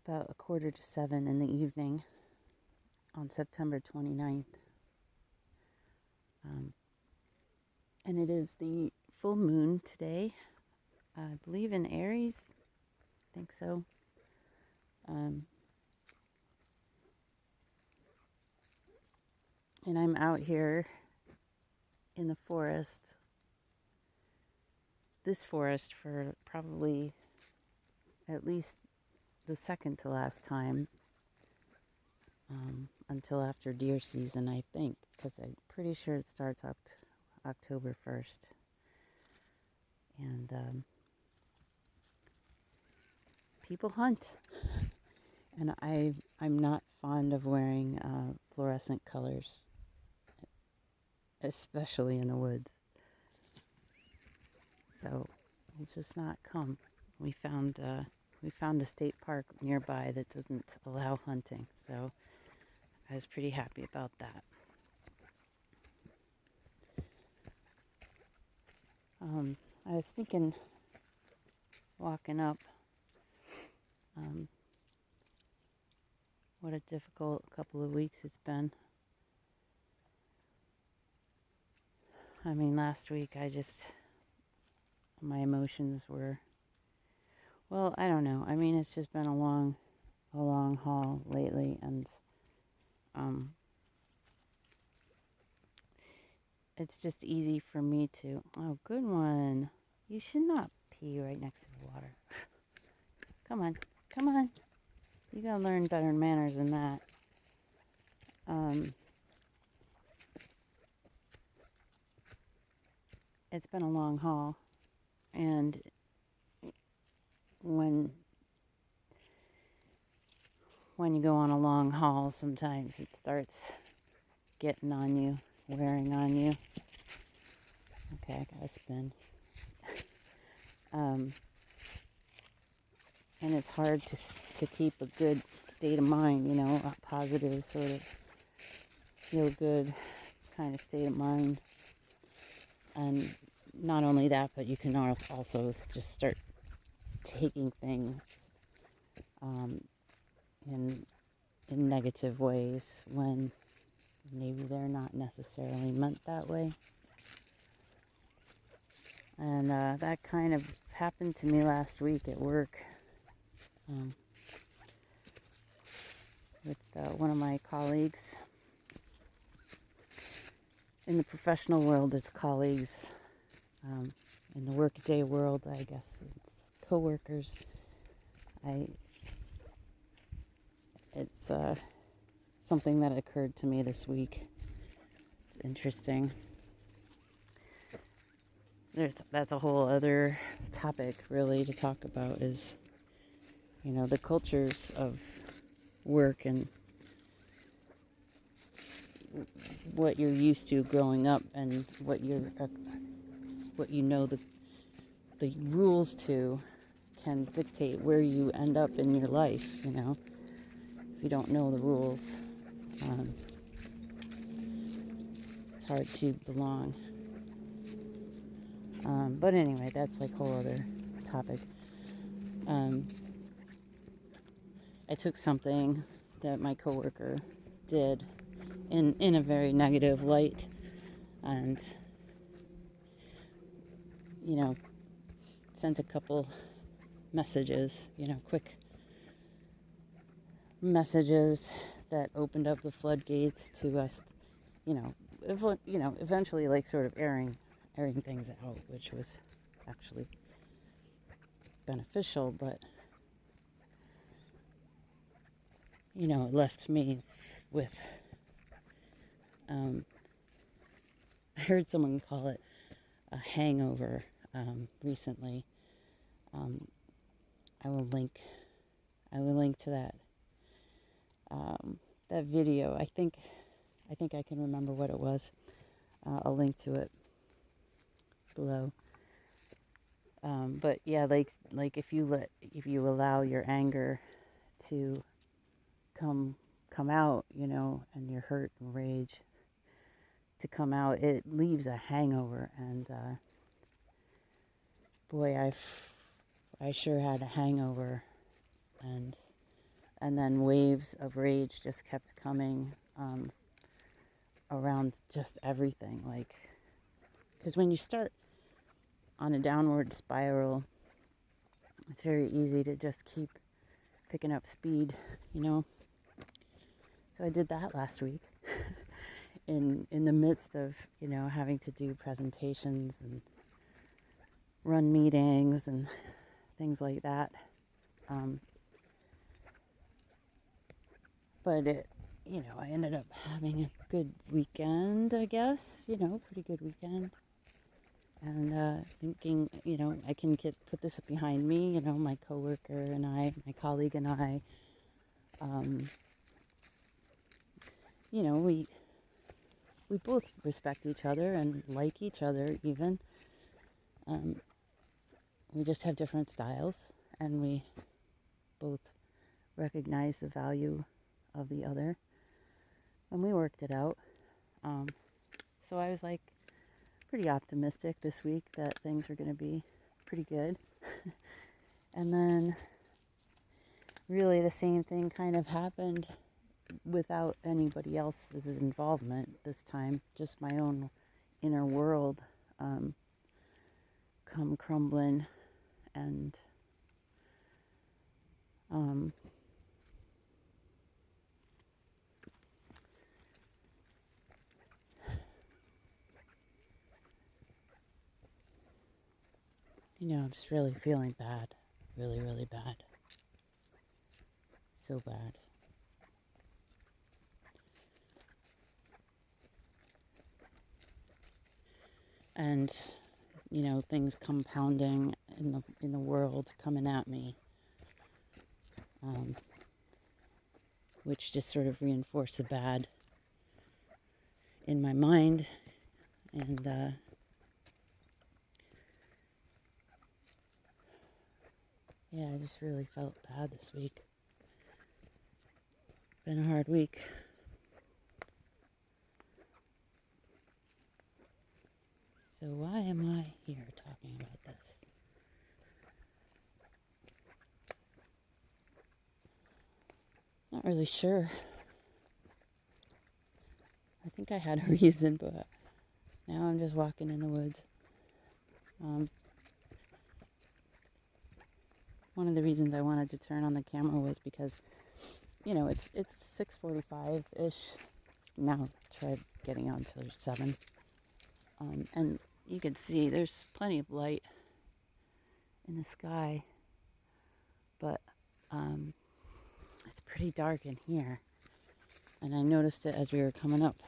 about 6:45 in the evening on September 29th. And it is the full moon today, I believe in Aries. I think so. And I'm out here in the forest, this forest, for probably at least the second to last time, until after deer season, I think, because I'm pretty sure it starts October 1st. And people hunt. And I'm not fond of wearing fluorescent colors, especially in the woods. So we'll just not come. We found a state park nearby that doesn't allow hunting, so I was pretty happy about that. I was thinking, walking up, what a difficult couple of weeks it's been. I mean, last week my emotions were, well, I don't know. I mean, it's just been a long haul lately, and it's just easy for me to, oh, good one. You should not pee right next to the water. Come on. You gotta learn better manners than that. It's been a long haul, and when you go on a long haul, sometimes it starts getting on you, wearing on you. Okay, I gotta spin. And it's hard to keep a good state of mind, a positive sort of feel good kind of state of mind. And not only that, but you can also just start taking things in negative ways when maybe they're not necessarily meant that way. And that kind of happened to me last week at work. With one of my colleagues. In the professional world, it's colleagues. In the workday world, I guess it's coworkers. It's something that occurred to me this week. It's interesting. That's a whole other topic, really, to talk about, is the cultures of work and what you're used to growing up, and what the rules to can dictate where you end up in your life. If you don't know the rules, it's hard to belong. But anyway, that's like a whole other topic. I took something that my coworker did in a very negative light, and sent a couple messages, quick messages that opened up the floodgates to us, eventually, like, sort of airing things out, which was actually beneficial, but it left me with, I heard someone call it a hangover recently. I will link to that video. I think I can remember what it was. I'll link to it below. But yeah, like if you allow your anger to come out, and your hurt and rage to come out, it leaves a hangover. And boy, I sure had a hangover, and And then waves of rage just kept coming around just everything. Like, because when you start on a downward spiral, it's very easy to just keep picking up speed, you know. So I did that last week in the midst of, you know, having to do presentations and run meetings and things like that. But it, you know, I ended up having a good weekend, I guess, you know, pretty good weekend. And thinking, you know, I can put this behind me, you know, my coworker and I, my colleague and I, you know, we both respect each other and like each other even. We just have different styles, and we both recognize the value of the other, and we worked it out. So I was like pretty optimistic this week that things are going to be pretty good. And then really the same thing kind of happened without anybody else's involvement this time, just my own inner world come crumbling. And you know, just really feeling bad, really, really bad, so bad. And you know, things compounding in the world coming at me, which just sort of reinforce the bad in my mind. And yeah, I just really felt bad this week. Been a hard week. So why am I here talking about this? Not really sure. I think I had a reason, but now I'm just walking in the woods. One of the reasons I wanted to turn on the camera was because, you know, it's 6:45-ish. Now try getting on till 7. And you can see there's plenty of light in the sky, but it's pretty dark in here. And I noticed it as we were coming up.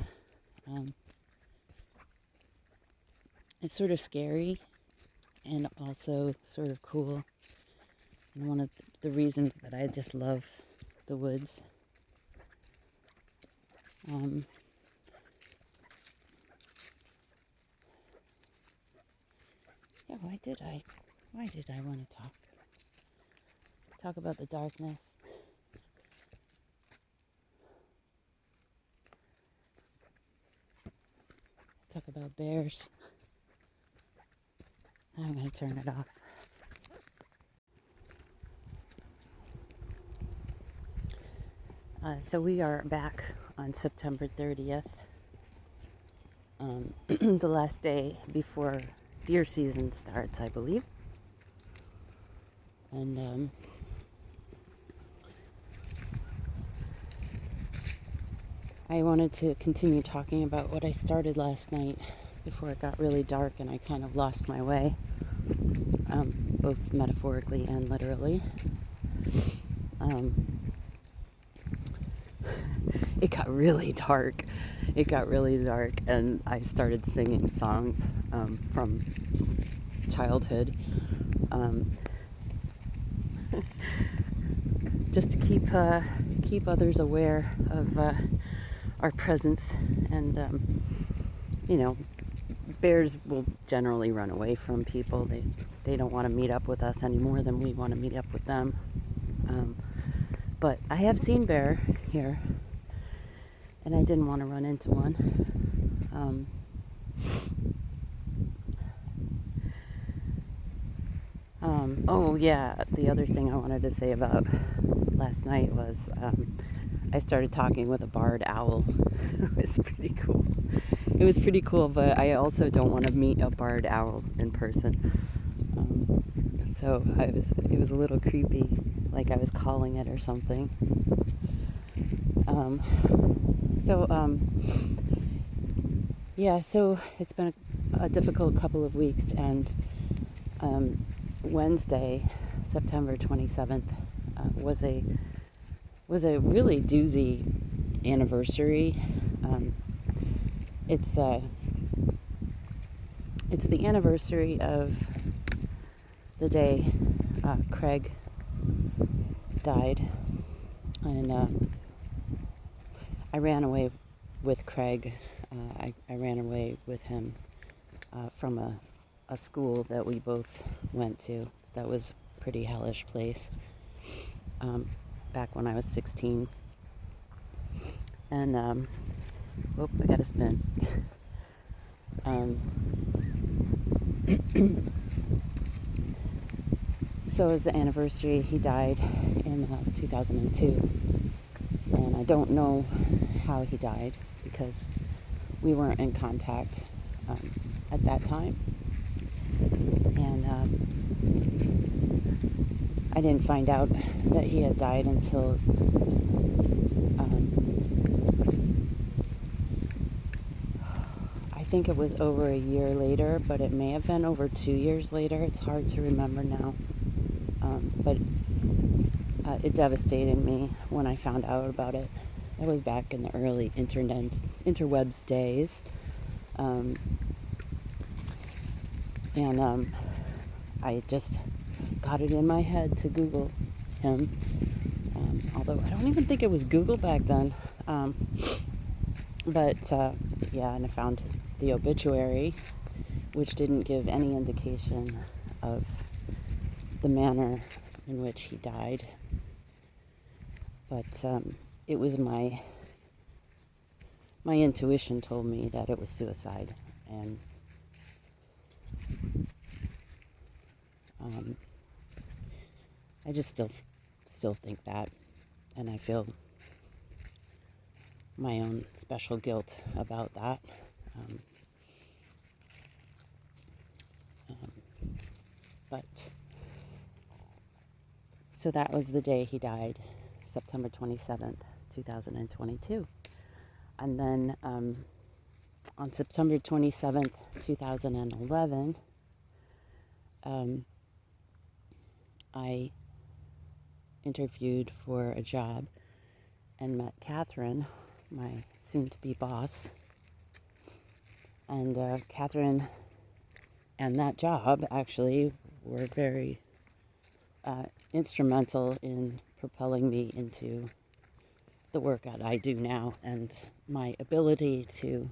It's sort of scary and also sort of cool. And one of the reasons that I just love the woods. Yeah, why did I want to talk about the darkness? Talk about bears. I'm going to turn it off. So we are back on September 30th, the last day before deer season starts, I believe. And I wanted to continue talking about what I started last night before it got really dark and I kind of lost my way, both metaphorically and literally. It got really dark. And I started singing songs from childhood, just to keep others aware of our presence. And you know, bears will generally run away from people. They don't want to meet up with us any more than we want to meet up with them. But I have seen bear here, and I didn't want to run into one. Oh yeah, the other thing I wanted to say about last night was I started talking with a barred owl. It was pretty cool. It was pretty cool, but I also don't want to meet a barred owl in person. So it was a little creepy, like I was calling it or something. Yeah, so it's been a difficult couple of weeks, and Wednesday, September 27th, was a really doozy anniversary. It's the anniversary of the day Craig died, and I ran away with Craig. I ran away with him from a school that we both went to. That was a pretty hellish place back when I was 16. And, I got to spin. So as the anniversary, he died in 2002. And I don't know how he died because we weren't in contact at that time. And I didn't find out that he had died until I think it was over a year later, but it may have been over 2 years later. It's hard to remember now. But it devastated me when I found out about it. That was back in the early interwebs days. I just got it in my head to Google him. Although I don't even think it was Google back then. And I found the obituary, which didn't give any indication of the manner in which he died. But it was my intuition told me that it was suicide, and I just still think that, and I feel my own special guilt about that. But so that was the day he died, September 27th, 2022. And then on September 27th, 2011, I interviewed for a job and met Catherine, my soon-to-be boss. And Catherine and that job actually were very instrumental in propelling me into the work that I do now and my ability to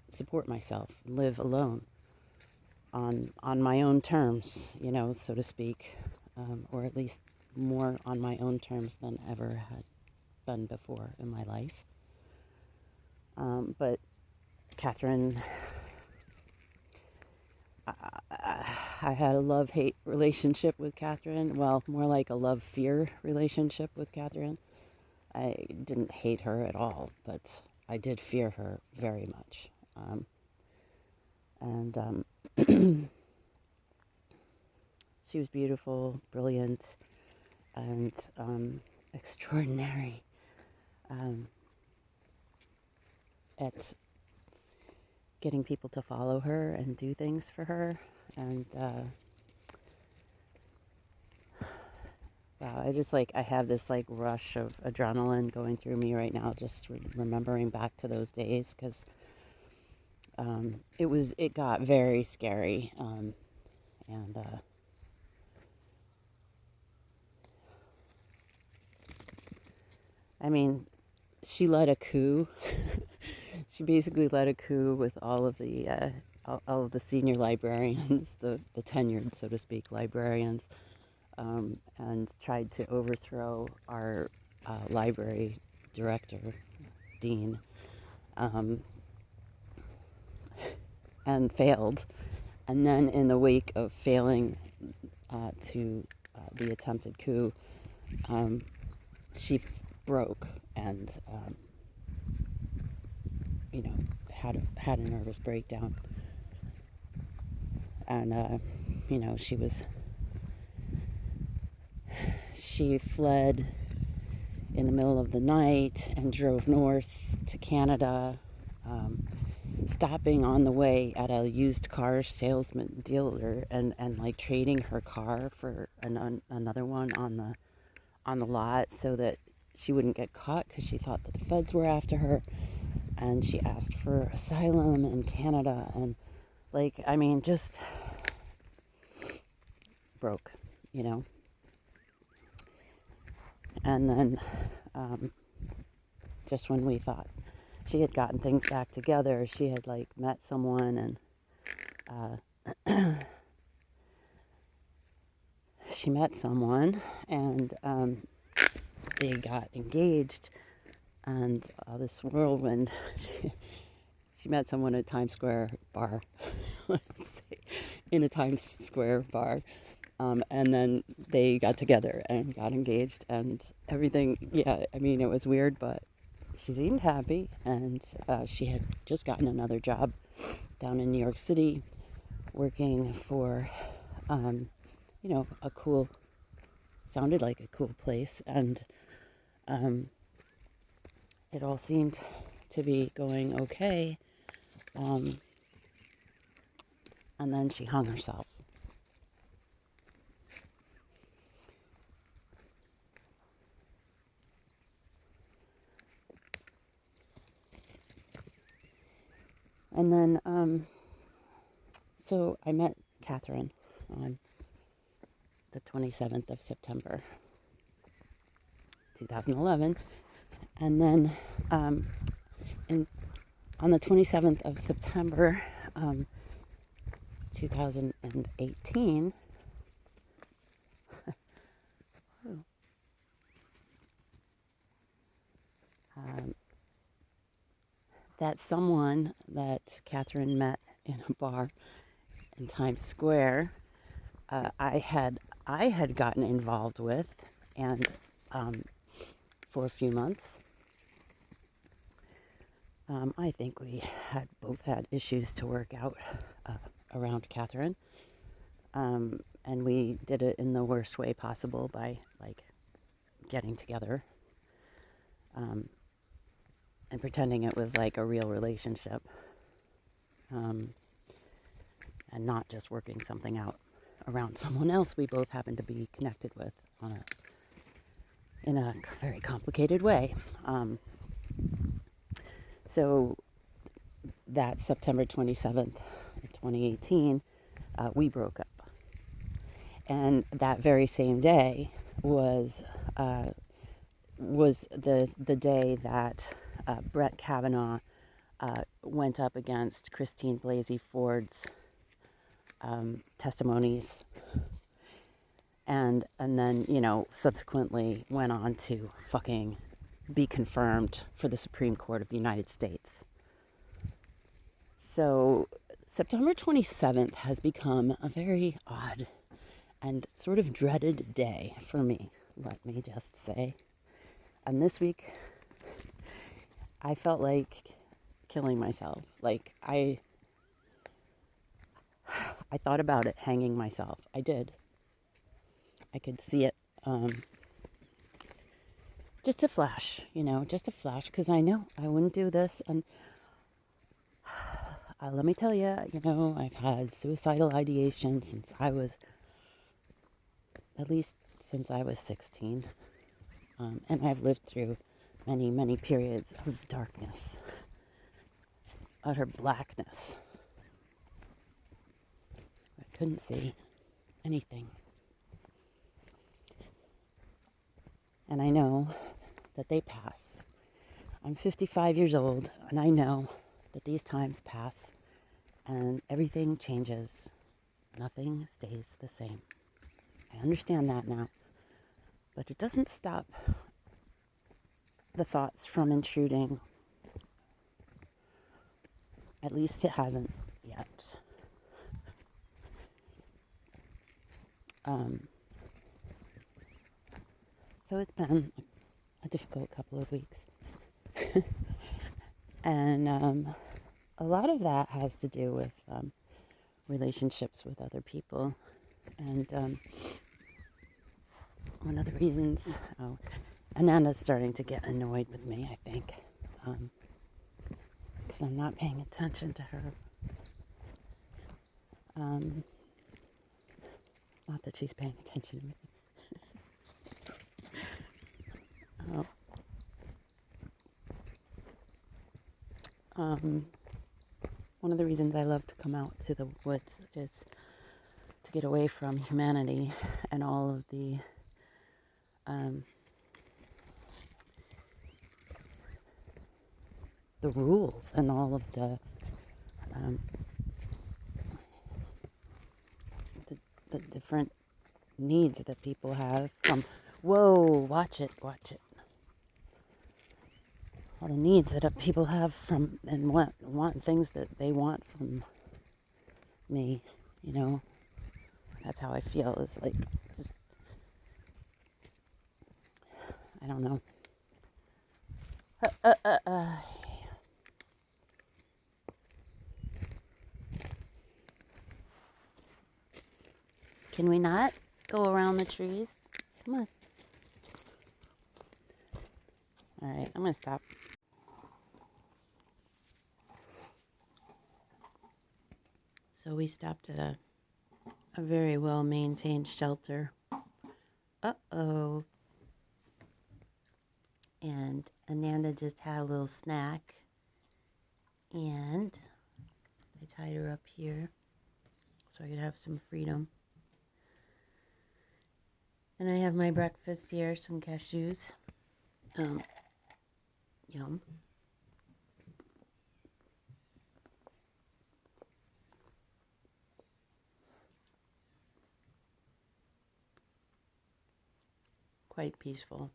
support myself, live alone on my own terms, so to speak, or at least more on my own terms than ever had been before in my life. But Catherine, I had a love-hate relationship with Catherine. Well, more like a love-fear relationship with Catherine. I didn't hate her at all, but I did fear her very much. She was beautiful, brilliant, and extraordinary at getting people to follow her and do things for her. And wow, I have this rush of adrenaline going through me right now, just remembering back to those days, because it got very scary. I mean, she led a coup. She basically led a coup with all of the senior librarians, the tenured, so to speak, librarians, and tried to overthrow our library director, dean, and failed. And then in the wake of failing to the attempted coup, she broke and, you know, had a nervous breakdown. And, you know, she fled in the middle of the night and drove north to Canada, stopping on the way at a used car salesman dealer and like trading her car for another one on the lot so that she wouldn't get caught because she thought that the feds were after her. And she asked for asylum in Canada, and like, I mean, just broke, you know. And then just when we thought she had gotten things back together, she had like met someone, and she met someone, and they got engaged, and this whirlwind. She met someone at Times Square bar, let's say, in a Times Square bar. And then they got together and got engaged and everything. Yeah, I mean, it was weird, but she seemed happy. And she had just gotten another job down in New York City working for, you know, sounded like a cool place. And it all seemed to be going okay. And then she hung herself. And then, so I met Catherine on the 27th of September, 2011. And then on the 27th of September, 2018, that someone that Catherine met in a bar in Times Square, I had gotten involved with, and for a few months. I think we both had issues to work out around Catherine, and we did it in the worst way possible by like getting together and pretending it was like a real relationship, and not just working something out around someone else we both happened to be connected with in a very complicated way. So that September 27th, 2018, we broke up. And that very same day was the day that Brett Kavanaugh went up against Christine Blasey Ford's testimonies, and then, you know, subsequently went on to fucking be confirmed for the Supreme Court of the United States. So September 27th has become a very odd and sort of dreaded day for me, let me just say. And this week, I felt like killing myself. Like, I thought about it, hanging myself. I did. I could see it. Just a flash, you know, just a flash, because I know I wouldn't do this. And let me tell you, you know, I've had suicidal ideation since I was 16. And I've lived through many, many periods of darkness, utter blackness. I couldn't see anything. And I know that they pass. I'm 55 years old, and I know that these times pass, and everything changes. Nothing stays the same. I understand that now. But it doesn't stop the thoughts from intruding. At least it hasn't yet. So it's been a difficult couple of weeks. And a lot of that has to do with relationships with other people. And one of the reasons, Ananda's starting to get annoyed with me, I think, because I'm not paying attention to her. Not that she's paying attention to me. One of the reasons I love to come out to the woods is to get away from humanity and all of the rules and all of the different needs that people have from, whoa, watch it. All the needs that people have from, and want things that they want from me, you know. That's how I feel, is like, just, I don't know. Can we not go around the trees? Come on. All right, I'm going to stop. So we stopped at a very well-maintained shelter. Uh-oh. And Ananda just had a little snack. And I tied her up here so I could have some freedom. And I have my breakfast here, some cashews. Yum. Quite peaceful.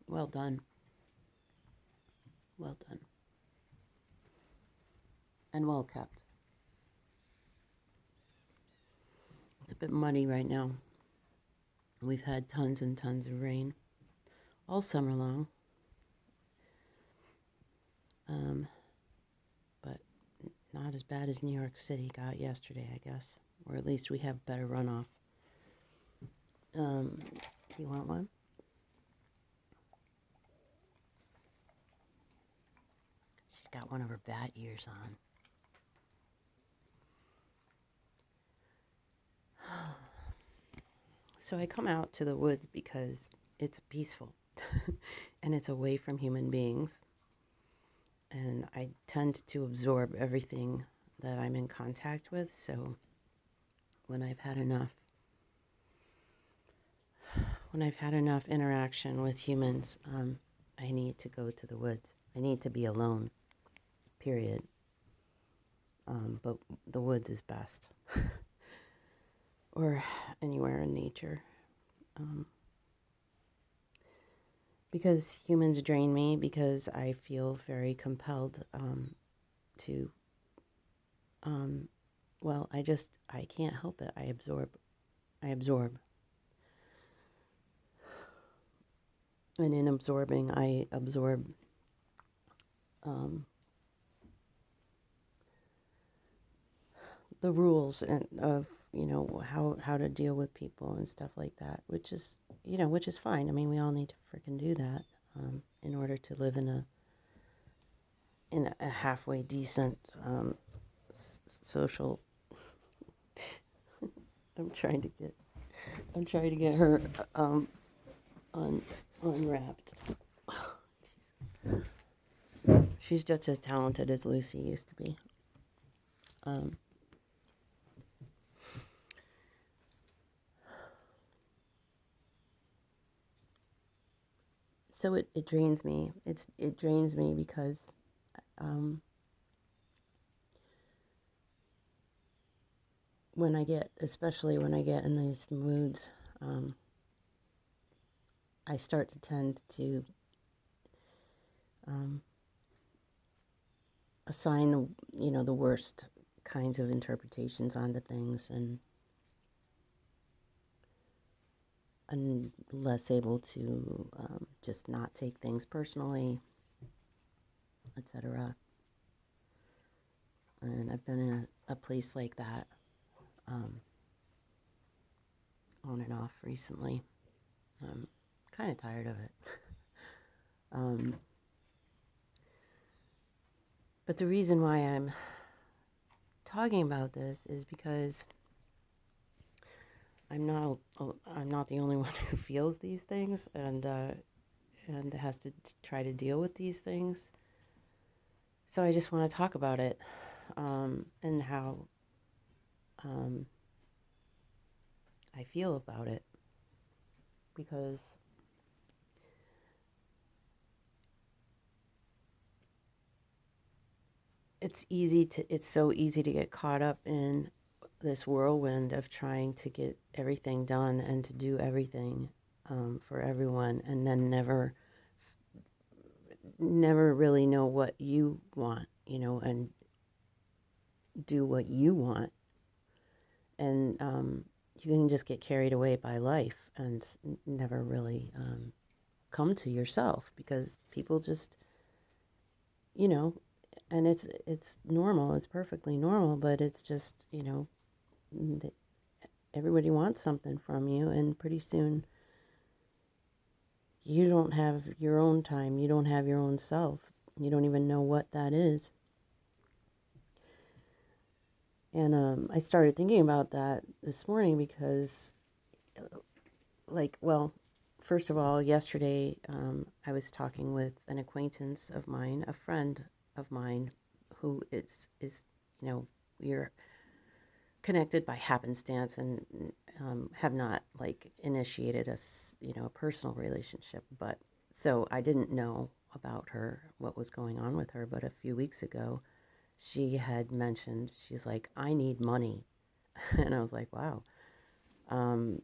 Well done. Well done. And well kept. It's a bit muddy right now. We've had tons and tons of rain all summer long. But not as bad as New York City got yesterday, I guess. Or at least we have better runoff. You want one? She's got one of her bat ears on. So I come out to the woods because it's peaceful and it's away from human beings. And I tend to absorb everything that I'm in contact with. So when I've had enough interaction with humans, I need to go to the woods. I need to be alone, period. But the woods is best. Or anywhere in nature. Because humans drain me, because I feel very compelled to, I can't help it. I absorb. And in absorbing, I absorb the rules and of, how to deal with people and stuff like that, which is fine. I mean, we all need to freaking do that in order to live in a halfway decent social. I'm trying to get her unwrapped. She's just as talented as Lucy used to be. So it drains me. It drains me because especially when I get in these moods, I start to tend to assign the worst kinds of interpretations onto things, and I'm less able to just not take things personally, etc. And I've been in a place like that um, on and off recently. I'm kind of tired of it. But the reason why I'm talking about this is because I'm not the only one who feels these things and has to try to deal with these things. So I just want to talk about it and how I feel about it, because it's so easy to get caught up in this whirlwind of trying to get everything done and to do everything for everyone, and then never really know what you want, and do what you want. And you can just get carried away by life and never really come to yourself, because people just, and it's normal, it's perfectly normal, but it's just, everybody wants something from you, and pretty soon you don't have your own time, you don't have your own self, you don't even know what that is. And I started thinking about that this morning because, first of all, yesterday I was talking with an acquaintance of mine, a friend of mine, who we're connected by happenstance and have not initiated a personal relationship. But so I didn't know about her, what was going on with her. But a few weeks ago, she had mentioned, she's like, I need money. And I was like, wow. And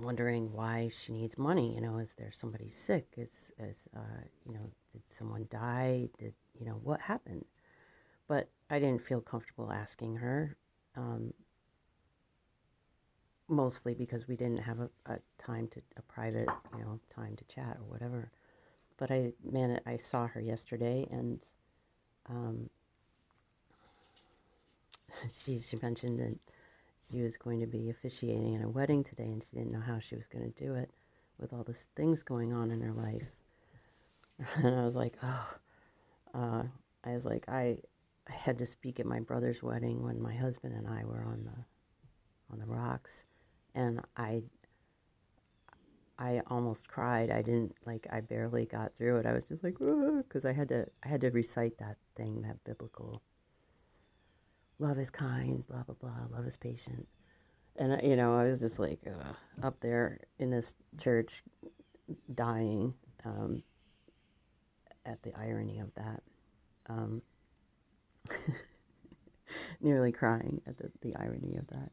wondering why she needs money. Is there somebody sick? Did someone die? What happened? But I didn't feel comfortable asking her, mostly because we didn't have a private, time to chat or whatever. But I saw her yesterday, and she mentioned that she was going to be officiating in a wedding today, and she didn't know how she was going to do it with all these things going on in her life. And I was like, I had to speak at my brother's wedding when my husband and I were on the rocks, and I almost cried. I barely got through it. I was just like, because I had to recite that thing, that biblical, love is kind, blah blah blah, love is patient. And I was just like up there in this church, dying at the irony of that, nearly crying at the irony of that.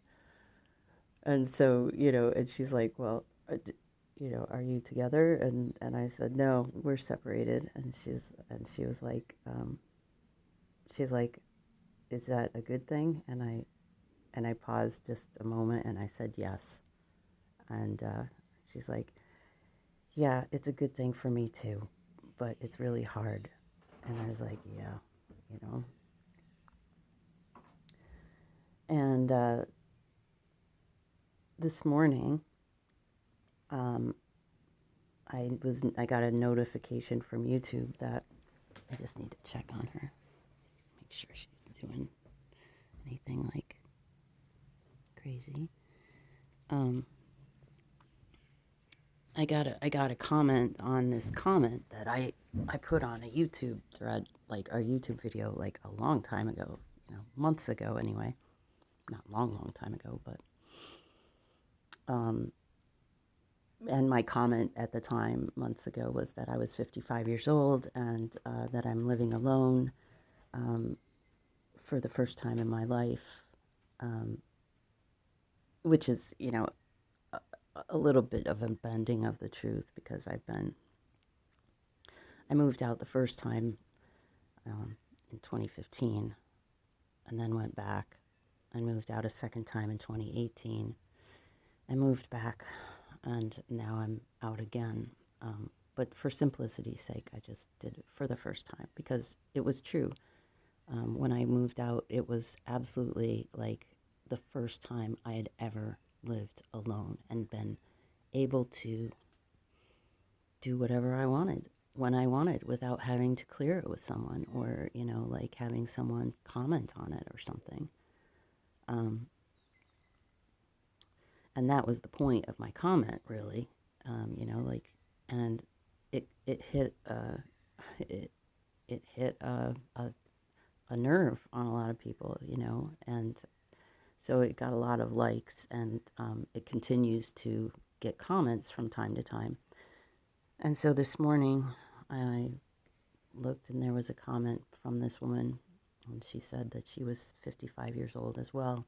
And so, and she's like, well, are you together? And I said, no, we're separated. And she was like, is that a good thing? And I paused just a moment, and I said yes. And she's like, yeah, it's a good thing for me too, but it's really hard. And I was like, yeah, And this morning, I got a notification from YouTube that I just need to check on her, make sure she's doing anything crazy. I got a comment on this comment that I put on a YouTube thread, a YouTube video, a long time ago, months ago anyway, not long time ago, but and my comment at the time, months ago, was that I was 55 years old, and that I'm living alone for the first time in my life, which is, a little bit of a bending of the truth, because I moved out the first time in 2015, and then went back and moved out a second time in 2018. I moved back, and now I'm out again. But for simplicity's sake, I just did it for the first time because it was true. When I moved out, it was absolutely like the first time I had ever lived alone and been able to do whatever I wanted when I wanted without having to clear it with someone or, like having someone comment on it or something. Um, and that was the point of my comment, really. Like, and it hit it it hit a nerve on a lot of people, and so it got a lot of likes, and it continues to get comments from time to time. And so this morning, I looked and there was a comment from this woman, and she said that she was 55 years old as well,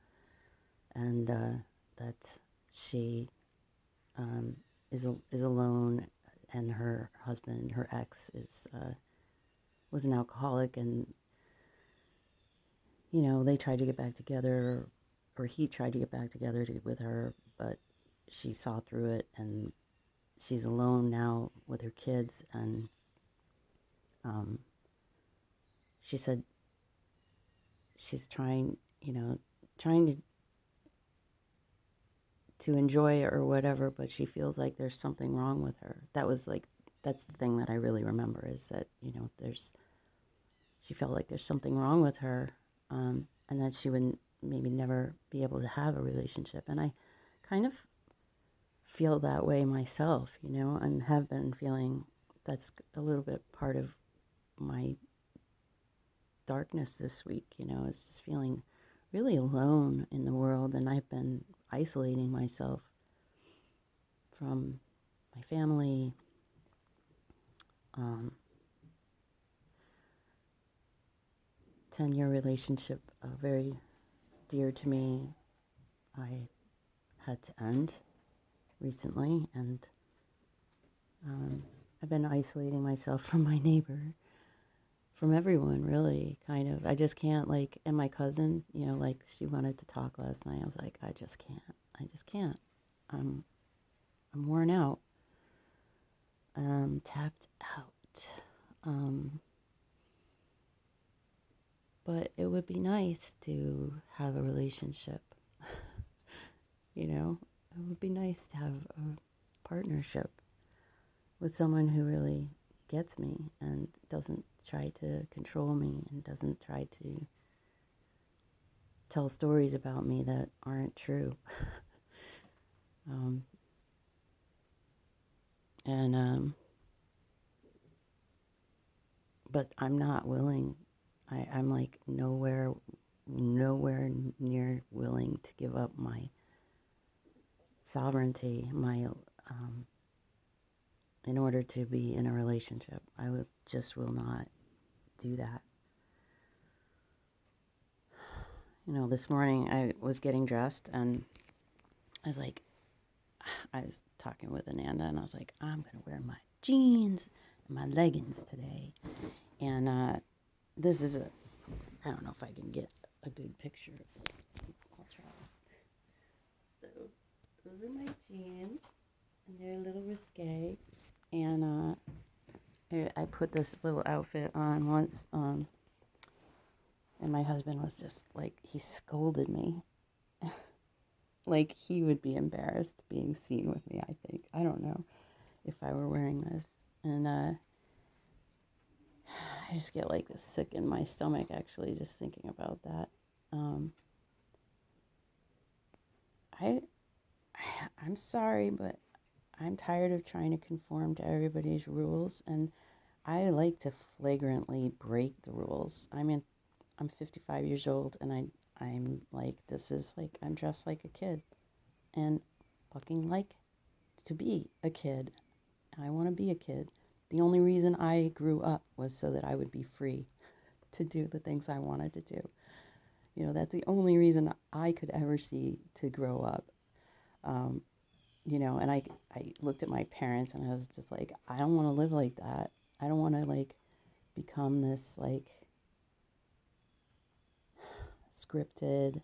and that she is alone, and her husband, her ex, was an alcoholic, and they tried to get back together, or he tried to get back together with her, but she saw through it, and she's alone now with her kids, and um, she said she's trying to enjoy it or whatever, but she feels like there's something wrong with her. That's the thing that I really remember is that, she felt like there's something wrong with her, and that she would maybe never be able to have a relationship. And I kind of feel that way myself, and have been feeling that's a little bit part of my darkness this week, is just feeling really alone in the world. And I've been isolating myself from my family, 10-year relationship, very dear to me, I had to end recently, and I've been isolating myself from my neighbor, from everyone, really, kind of. I just can't, like, and my cousin, like, she wanted to talk last night. I was like, I just can't. I'm worn out. I'm tapped out. But it would be nice to have a relationship. It would be nice to have a partnership with someone who really gets me and doesn't try to control me and doesn't try to tell stories about me that aren't true. um, and but I'm not willing. I'm like nowhere near willing to give up my sovereignty, my in order to be in a relationship. I will not do that. This morning I was getting dressed, and I was talking with Ananda, and I was like, I'm going to wear my jeans and my leggings today. And this is I don't know if I can get a good picture of this. I'll try. So, those are my jeans, and they're a little risque. And I put this little outfit on once, and my husband was just like, he scolded me. Like he would be embarrassed being seen with me, I think. I don't know if I were wearing this. And I just get like this sick in my stomach, actually, just thinking about that. I'm sorry, but I'm tired of trying to conform to everybody's rules, and I like to flagrantly break the rules. I mean, I'm 55 years old, and I'm like, this is like, I'm dressed like a kid, and fucking like to be a kid. I want to be a kid. The only reason I grew up was so that I would be free to do the things I wanted to do. That's the only reason I could ever see to grow up. And I looked at my parents, and I was just like, I don't want to live like that. I don't want to like become this like scripted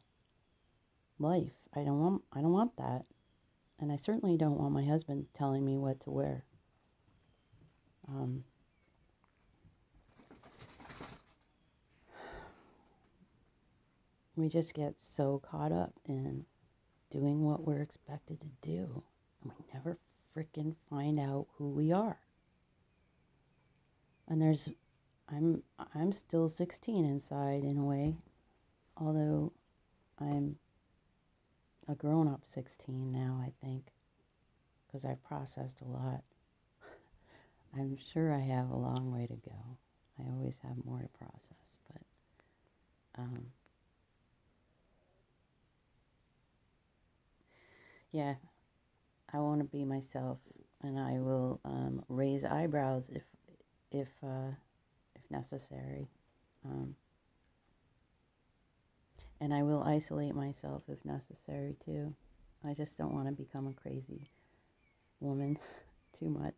life. I don't want that. And I certainly don't want my husband telling me what to wear. Um, we just get so caught up in doing what we're expected to do, and we never freaking find out who we are. And I'm still 16 inside in a way, although I'm a grown-up 16 now, I think, because I've processed a lot. I'm sure I have a long way to go. I always have more to process, but yeah, I want to be myself, and I will raise eyebrows if necessary, and I will isolate myself if necessary too. I just don't want to become a crazy woman too much.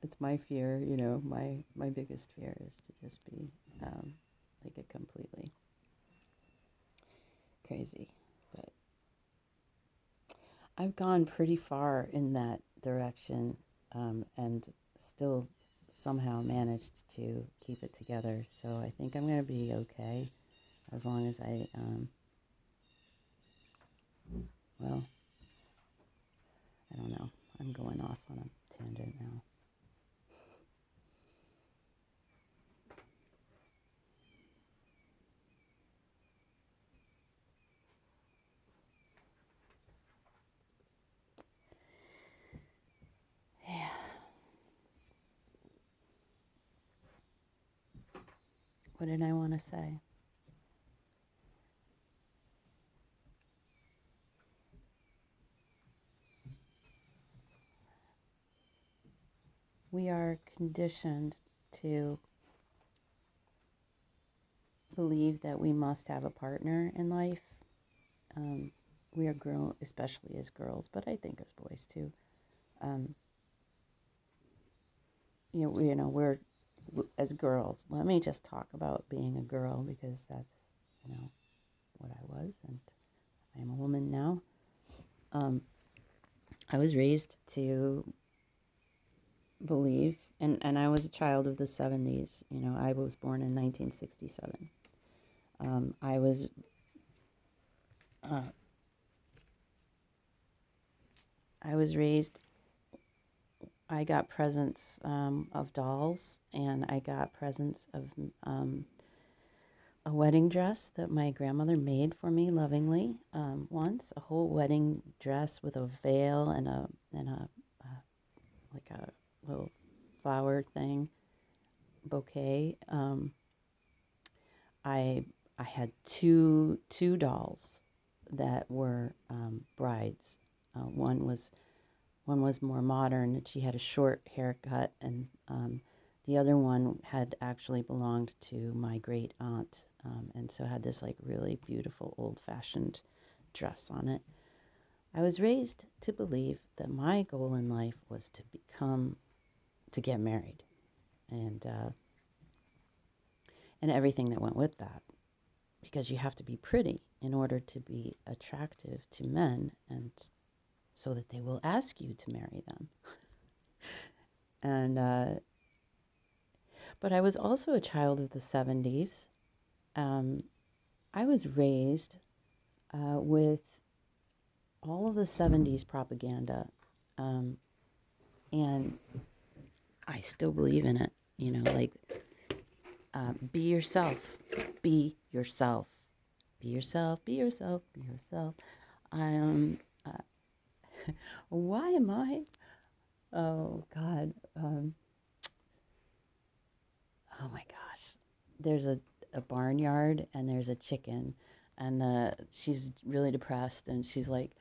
It's my fear, my biggest fear is to just be like a completely crazy. But I've gone pretty far in that direction, and still somehow managed to keep it together. So I think I'm going to be okay as long as well, I don't know. I'm going off on a tangent now. Yeah. What did I want to say? We are conditioned to believe that we must have a partner in life. We are grown, especially as girls, but I think as boys too. Um, we're as girls. Let me just talk about being a girl because that's what I was, and I am a woman now. I was raised to believe, and I was a child of the 70s. I was born in 1967. I was raised. I got presents of dolls, and I got presents of a wedding dress that my grandmother made for me lovingly once. A whole wedding dress with a veil and a like a little flower thing, bouquet. I had two dolls that were brides. One was more modern, and she had a short haircut, and the other one had actually belonged to my great aunt, and so had this like really beautiful old-fashioned dress on it. I was raised to believe that my goal in life was to get married, and everything that went with that, because you have to be pretty in order to be attractive to men, and so that they will ask you to marry them. And but I was also a child of the 70s. I was raised with all of the 70s propaganda, and I still believe in it. Like, be yourself, be yourself, be yourself, be yourself, be yourself. Why am I? Oh God. Oh my gosh. There's a barnyard, and there's a chicken, and she's really depressed, and she's like,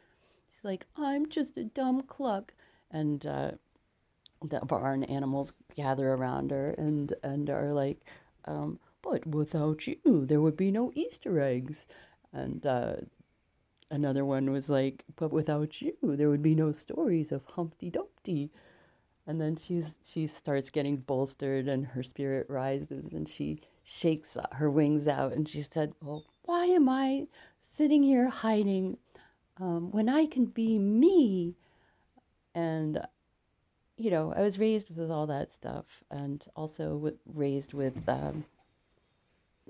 I'm just a dumb cluck. And the barn animals gather around her and are like, but without you, there would be no Easter eggs. And another one was like, but without you, there would be no stories of Humpty Dumpty. And then she starts getting bolstered, and her spirit rises, and she shakes her wings out, and she said, well, why am I sitting here hiding when I can be me. And, I was raised with all that stuff, and also raised with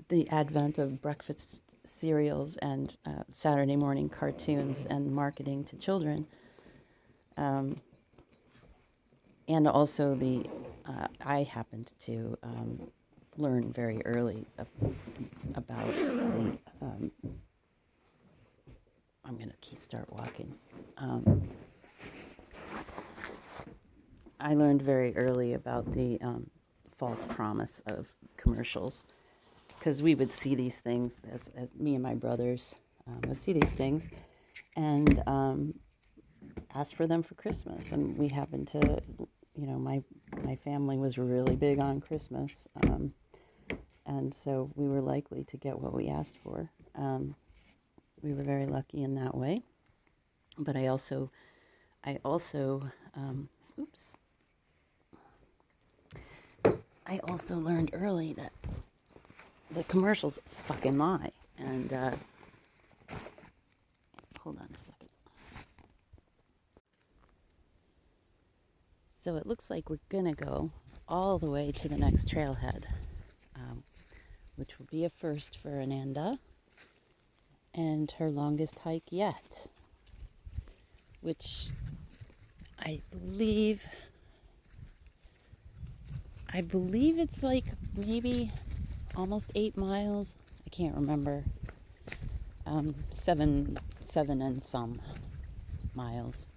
the advent of breakfast cereals and Saturday morning cartoons and marketing to children. Um, and also I happened to learn very early about the, I'm going to start walking. I learned very early about the false promise of commercials, because we would see these things as me and my brothers would see these things and ask for them for Christmas. And we happened to, my family was really big on Christmas. And so we were likely to get what we asked for. We were very lucky in that way. But I also, oops. I also learned early that the commercials fucking lie. And hold on a second. So it looks like we're gonna go all the way to the next trailhead, which will be a first for Ananda, and her longest hike yet, which I believe it's like maybe almost 8 miles. I can't remember. 7 and some miles,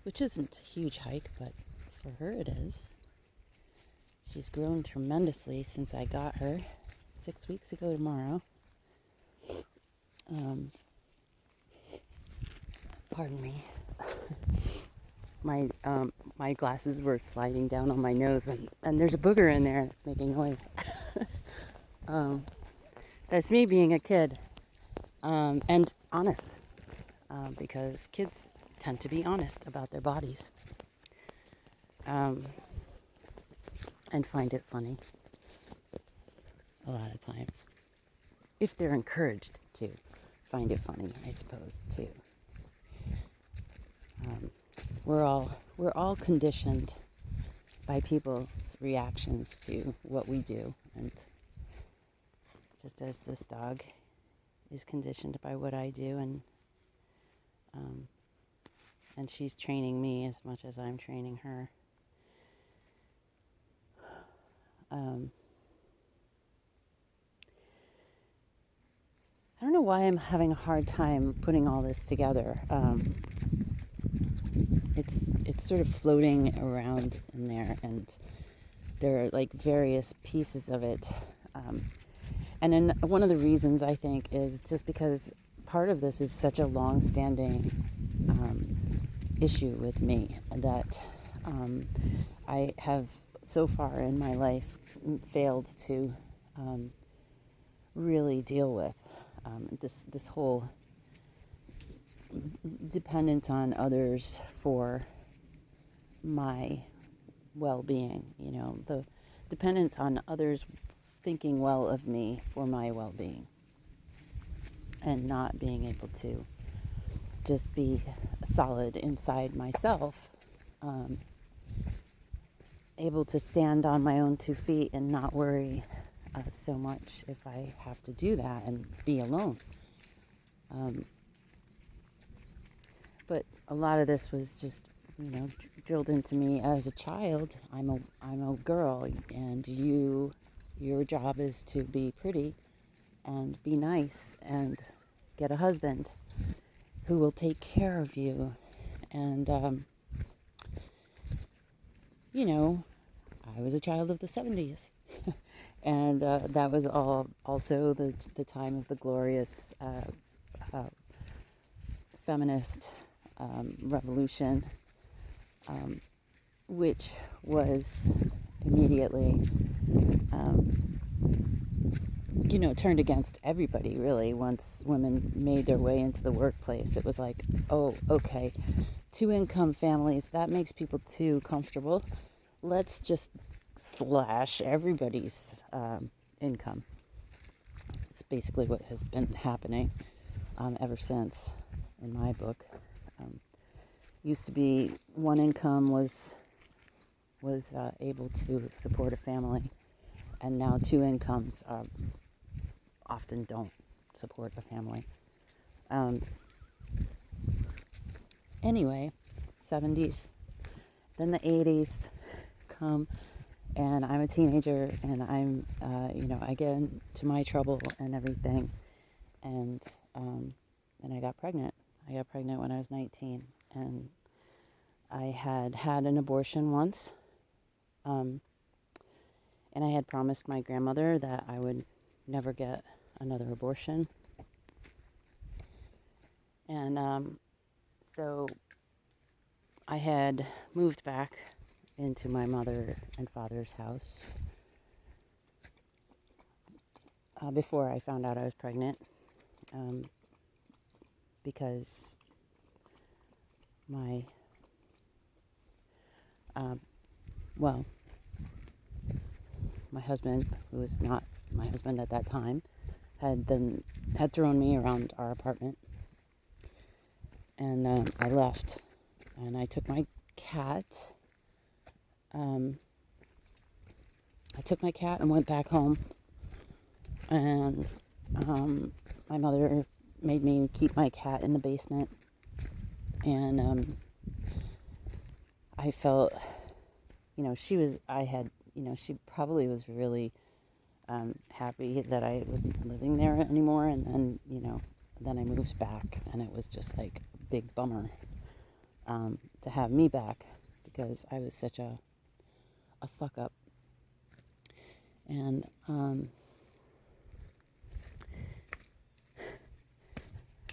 which isn't a huge hike, but for her it is. She's grown tremendously since I got her 6 weeks ago tomorrow. Pardon me. My glasses were sliding down on my nose, and there's a booger in there that's making noise. That's me being a kid, and honest, because kids tend to be honest about their bodies, and find it funny a lot of times, if they're encouraged to find it funny, I suppose, too. We're all conditioned by people's reactions to what we do, and just as this dog is conditioned by what I do, and she's training me as much as I'm training her. I don't know why I'm having a hard time putting all this together. It's sort of floating around in there, and there are like various pieces of it. And then one of the reasons, I think, is just because part of this is such a long-standing issue with me that I have so far in my life failed to really deal with. This whole dependence on others for my well-being, the dependence on others thinking well of me for my well-being, and not being able to just be solid inside myself, able to stand on my own 2 feet and not worry so much if I have to do that and be alone. But a lot of this was just, drilled into me as a child. I'm a girl, and your job is to be pretty and be nice and get a husband who will take care of you. And I was a child of the 70s. And that was also the time of the glorious feminist revolution, which was immediately, turned against everybody, really. Once women made their way into the workplace, it was like, oh, okay, 2-income families, that makes people too comfortable. Let's just slash everybody's income. It's basically what has been happening ever since, in my book. Used to be one income was able to support a family, and now two incomes often don't support a family. Anyway, 70s, then the 80s come, and I'm a teenager, and I'm, I get into my trouble and everything, and I got pregnant. I got pregnant when I was 19, and I had an abortion once, and I had promised my grandmother that I would never get another abortion. And so I had moved back into my mother and father's house before I found out I was pregnant, because my husband, who was not my husband at that time, had thrown me around our apartment, and I left, and I took my cat. I took my cat and went back home, and my mother made me keep my cat in the basement, and I felt, she probably was really happy that I wasn't living there anymore, and then I moved back, and it was just like a big bummer to have me back, because I was such a fuck up. And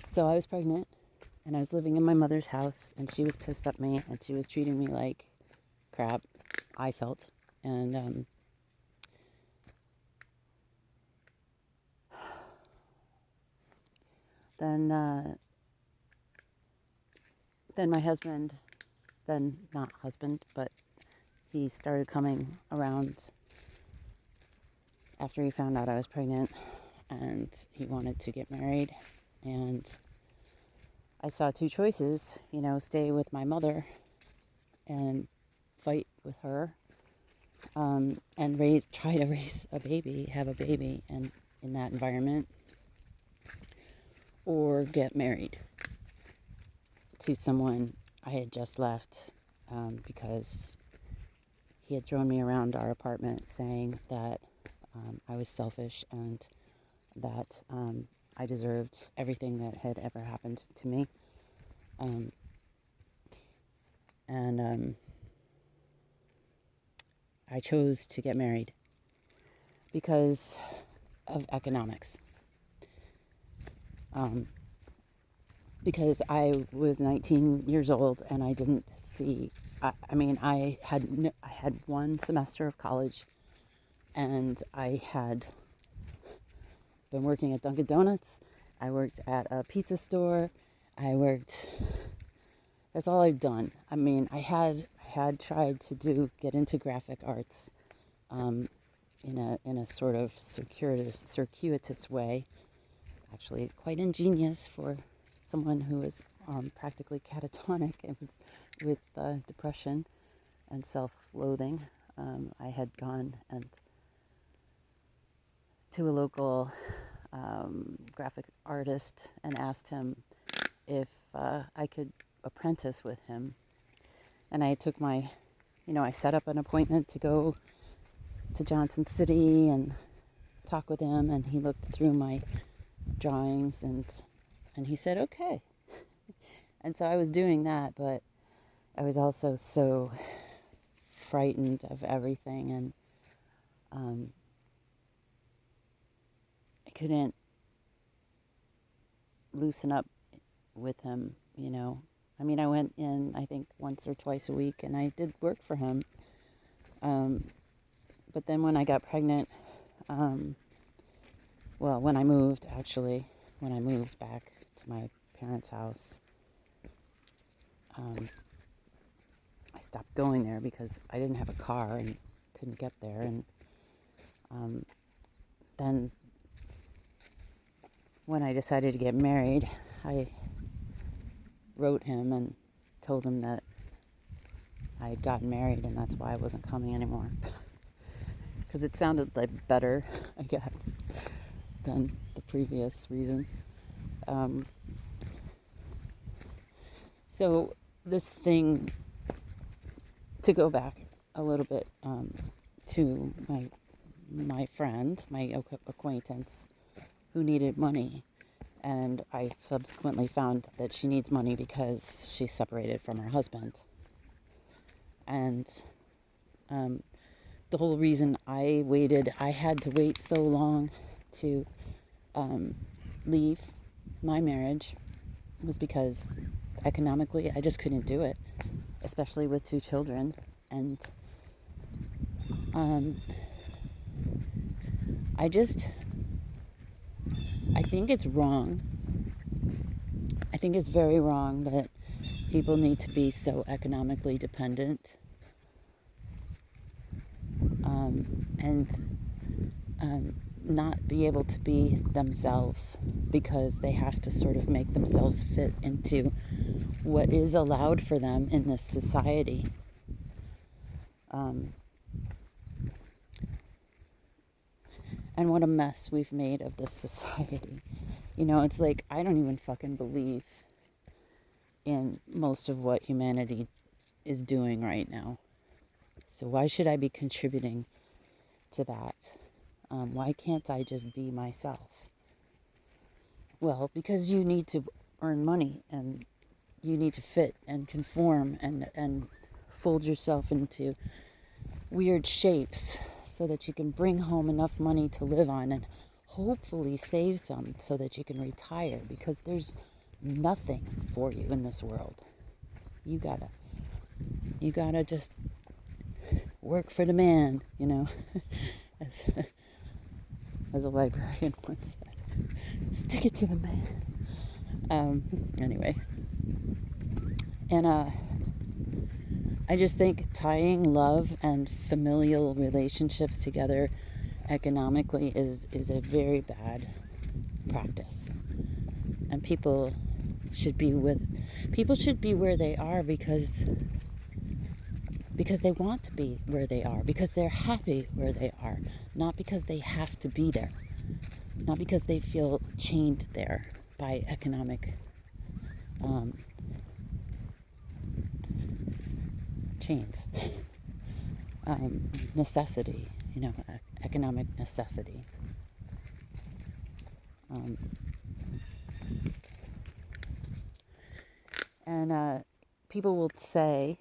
so I was pregnant, and I was living in my mother's house, and she was pissed at me, and she was treating me like crap, I felt. And then my husband, then not husband, but he started coming around after he found out I was pregnant, and he wanted to get married. And I saw two choices, stay with my mother and fight with her, and try to raise a baby, have a baby, and in that environment, or get married to someone I had just left, because he had thrown me around our apartment saying that I was selfish, and that I deserved everything that had ever happened to me. And I chose to get married because of economics. Because I was 19 years old, and I didn't see. I had one semester of college, and I had been working at Dunkin' Donuts. I worked at a pizza store. That's all I've done. I had tried to get into graphic arts, in a sort of circuitous way. Actually, quite ingenious for someone who is practically catatonic and with depression and self-loathing. I had gone to a local graphic artist and asked him if I could apprentice with him. And I took I set up an appointment to go to Johnson City and talk with him, and he looked through my drawings, and he said, okay. And so I was doing that, but I was also so frightened of everything, and I couldn't loosen up with him, I went in, I think, once or twice a week, and I did work for him. But then when I got pregnant, when I moved back to my parents' house, I stopped going there because I didn't have a car and couldn't get there. And then when I decided to get married, I wrote him and told him that I had gotten married and that's why I wasn't coming anymore. Because it sounded like better, I guess, than the previous reason. So this thing, to go back a little bit to my friend, my acquaintance, who needed money, and I subsequently found that she needs money because she's separated from her husband. And the whole reason I had to wait so long to leave my marriage was because economically I just couldn't do it, especially with 2 children. And I think it's wrong. I think it's very wrong that people need to be so economically dependent and not be able to be themselves because they have to sort of make themselves fit into what is allowed for them in this society. And what a mess we've made of this society. You know, it's like, I don't even fucking believe in most of what humanity is doing right now. So why should I be contributing to that? Why can't I just be myself? Well, because you need to earn money and you need to fit and conform and fold yourself into weird shapes so that you can bring home enough money to live on and hopefully save some so that you can retire, because there's nothing for you in this world. You gotta just work for the man, you know, as a librarian once said. Stick it to the man. Anyway. And I just think tying love and familial relationships together economically is a very bad practice. And people should be where they are because they want to be where they are, because they're happy where they are, not because they have to be there, not because they feel chained there by economic chains. Necessity, you know, economic necessity. And people will say,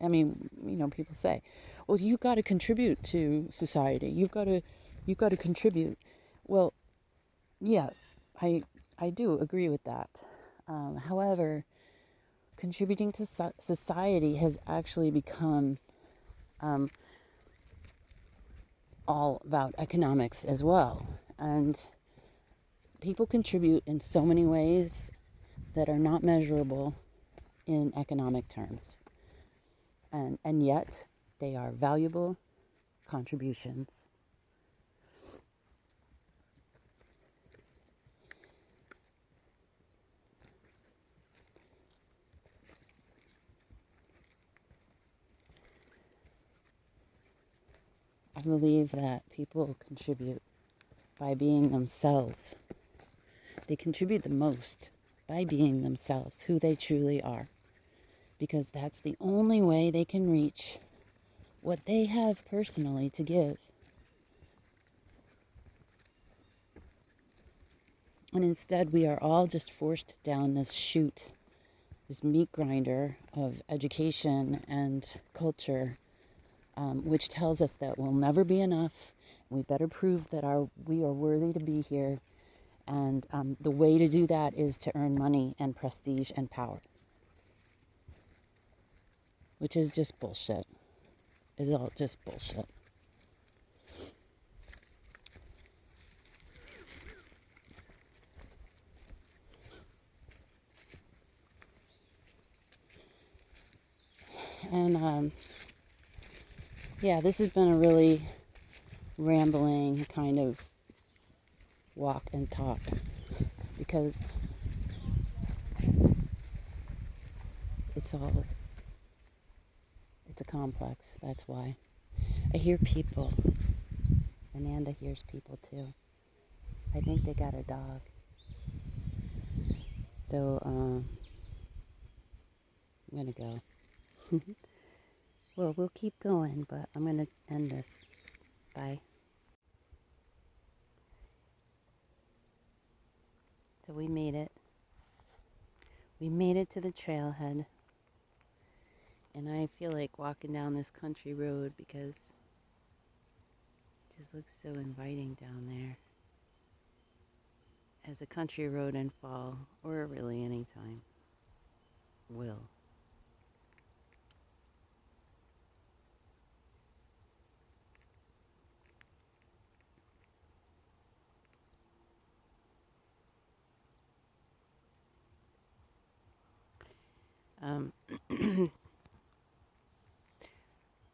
people say, well, you got to contribute to society. You've got to contribute. Well, yes, I do agree with that. However, contributing to society has actually become all about economics as well. And people contribute in so many ways that are not measurable in economic terms. And yet, they are valuable contributions. I believe that people contribute by being themselves. They contribute the most by being themselves, who they truly are, because that's the only way they can reach what they have personally to give. And instead, we are all just forced down this chute, this meat grinder of education and culture, which tells us that we'll never be enough. We better prove that we are worthy to be here. And the way to do that is to earn money and prestige and power, which is just bullshit. It's all just bullshit. And this has been a really rambling kind of walk and talk because it's a complex. That's why. I hear people. Ananda hears people too. I think they got a dog. So, I'm going to go. Well, we'll keep going, but I'm going to end this. Bye. So we made it. We made it to the trailhead. And I feel like walking down this country road because it just looks so inviting down there. As a country road in fall, or really any time, will.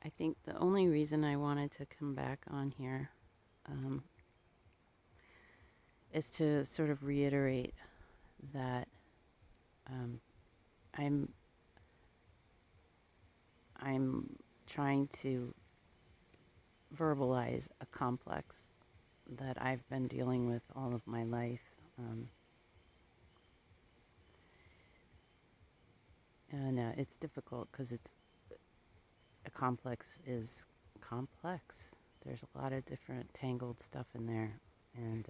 I think the only reason I wanted to come back on here is to sort of reiterate that I'm trying to verbalize a complex that I've been dealing with all of my life. And it's difficult because a complex is complex. There's a lot of different tangled stuff in there, and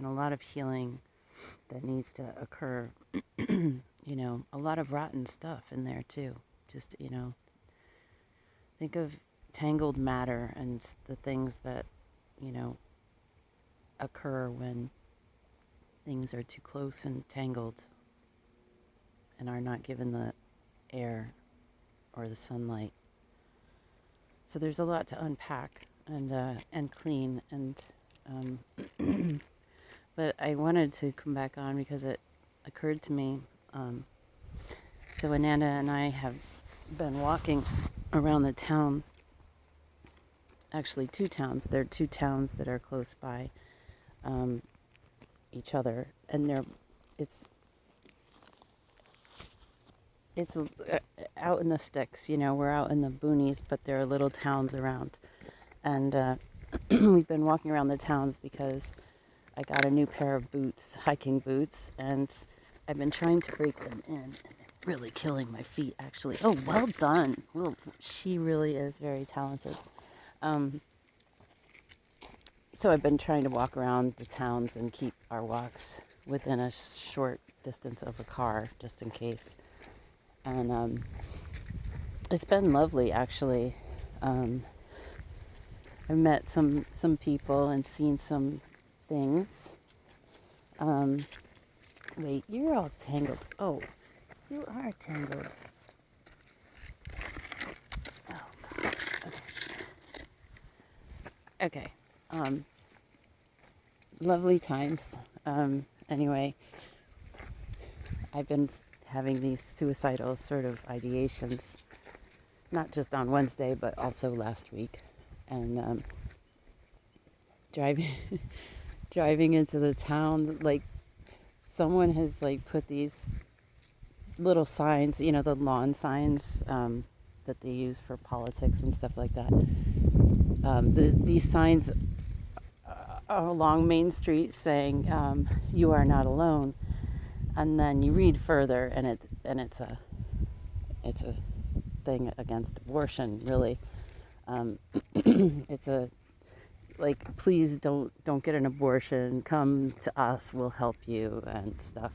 a lot of healing that needs to occur. A lot of rotten stuff in there too. Just think of tangled matter and the things that occur when things are too close and tangled and are not given the air or the sunlight. So there's a lot to unpack and clean, and but I wanted to come back on because it occurred to me. So Ananda and I have been walking around the town. Actually, two towns. There are two towns that are close by each other, and it's out in the sticks. We're out in the boonies, but there are little towns around, and we've been walking around the towns because I got a new pair of boots, hiking boots, and I've been trying to break them in, and they're really killing my feet, actually. Oh, well done. Well, she really is very talented. So I've been trying to walk around the towns and keep our walks within a short distance of a car, just in case. And it's been lovely, actually. I've met some people and seen some things. Wait, you're all tangled. Oh, you are tangled. Oh, God. Okay. Lovely times. Anyway, I've been having these suicidal sort of ideations, not just on Wednesday, but also last week. And driving into the town, like someone has put these little signs, the lawn signs that they use for politics and stuff like that. These signs along Main Street saying "You are not alone," and then you read further, and it's a thing against abortion. Really, it's a please don't get an abortion. Come to us, we'll help you and stuff.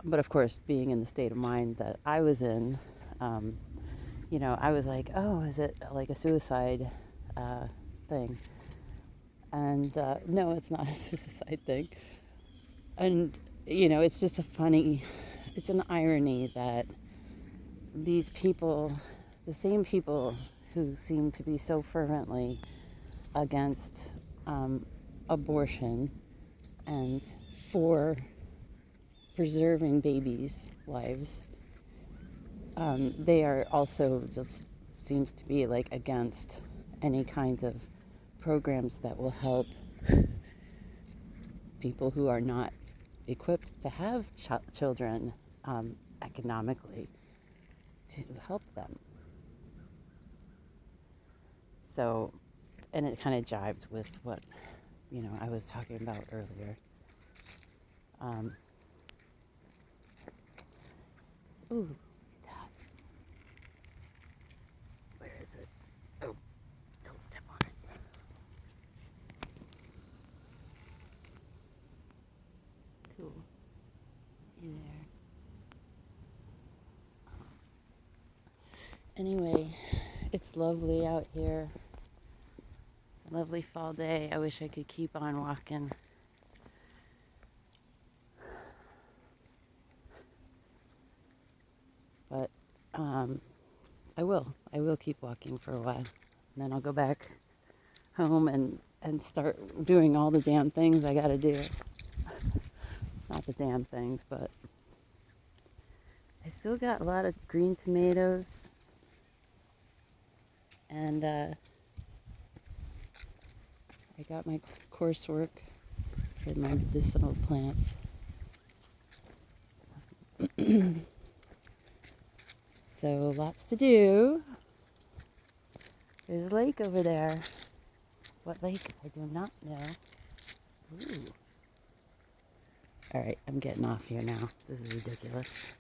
But of course, being in the state of mind that I was in, I was like, oh, is it like a suicide thing? And no, it's not a suicide thing. And, it's just it's an irony that these people, the same people who seem to be so fervently against abortion and for preserving babies' lives, they are also just seems to be against any kinds of programs that will help people who are not equipped to have children economically to help them. So, and it kind of jibed with what, I was talking about earlier. Ooh, look at that. Where is it? Oh, don't step on it. Cool. In there. Anyway, it's lovely out here. It's a lovely fall day. I wish I could keep on walking. But I will keep walking for a while. And then I'll go back home and start doing all the damn things I gotta do. Not the damn things, but I still got a lot of green tomatoes. And I got my coursework for my medicinal plants. So lots to do. There's a lake over there. What lake? I do not know. Ooh. All right, I'm getting off here now. This is ridiculous.